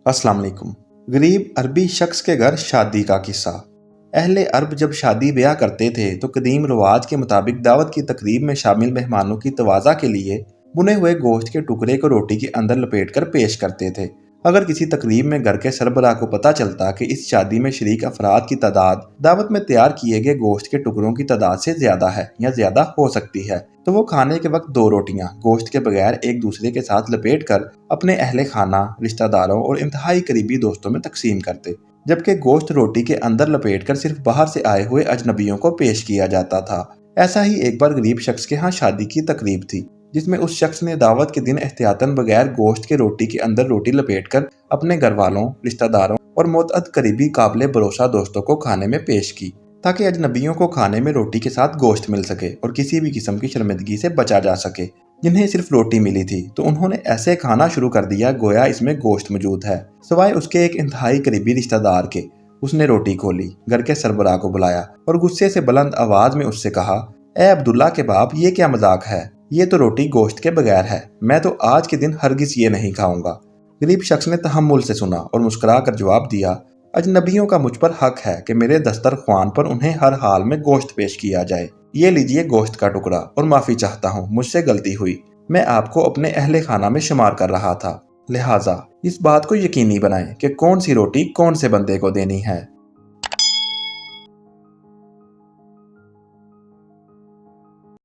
अस्सलाम वालेकुम। गरीब अरबी शख्स के घर शादी का किस्सा। अहले अरब जब शादी ब्याह करते थे तो कदीम रिवाज के मुताबिक दावत की तकरीब में शामिल मेहमानों की तवाज़ा के लिए बुने हुए गोश्त के टुकड़े को रोटी के अंदर लपेटकर पेश करते थे। अगर किसी तकरीब में घर के सरबराह को पता चलता कि इस शादी में शरीक अफराद की तादाद दावत में तैयार किए गए गोश्त के टुकड़ों की तादाद से ज्यादा है या ज्यादा हो सकती है, तो वो खाने के वक्त 2 रोटियां गोश्त के बगैर एक दूसरे के साथ लपेट कर अपने अहले खाना, रिश्तेदारों और इंतहाई करीबी दोस्तों में तकसीम करते, जबकि गोश्त रोटी के अंदर लपेटकर सिर्फ बाहर से आए हुए अजनबियों को पेश किया जाता था। ऐसा ही एक बार गरीब शख्स के यहाँ शादी की तकरीब थी, जिसमें उस शख्स ने दावत के दिन एहतियातन बगैर गोश्त के रोटी के अंदर रोटी लपेटकर अपने घर वालों, रिश्तेदारों और मोतअद करीबी काबिले भरोसा दोस्तों को खाने में पेश की, ताकि अजनबियों को खाने में रोटी के साथ गोश्त मिल सके और किसी भी किस्म की शर्मिंदगी से बचा जा सके। जिन्हें सिर्फ रोटी मिली थी तो उन्होंने ऐसे खाना शुरू कर दिया गोया इसमें गोश्त मौजूद है। सिवाय उसके एक इंतहाई करीबी रिश्तेदार के, उसने रोटी खोली, घर के सरबराह को बुलाया और गुस्से से बुलंद आवाज में उससे कहा, ए अब्दुल्ला के बाप, ये क्या मजाक है? ये तो रोटी गोश्त के बगैर है। मैं तो आज के दिन हरगिज ये नहीं खाऊंगा। गरीब शख्स ने तहम्मुल से सुना और मुस्कुरा कर जवाब दिया, अजनबियों का मुझ पर हक है कि मेरे दस्तरख्वान पर उन्हें हर हाल में गोश्त पेश किया जाए। ये लीजिए गोश्त का टुकड़ा और माफी चाहता हूँ, मुझसे गलती हुई। मैं आपको अपने अहले खाना में शुमार कर रहा था, लिहाजा इस बात को यकीनी बनाएं कि कौन सी रोटी कौन से बंदे को देनी है।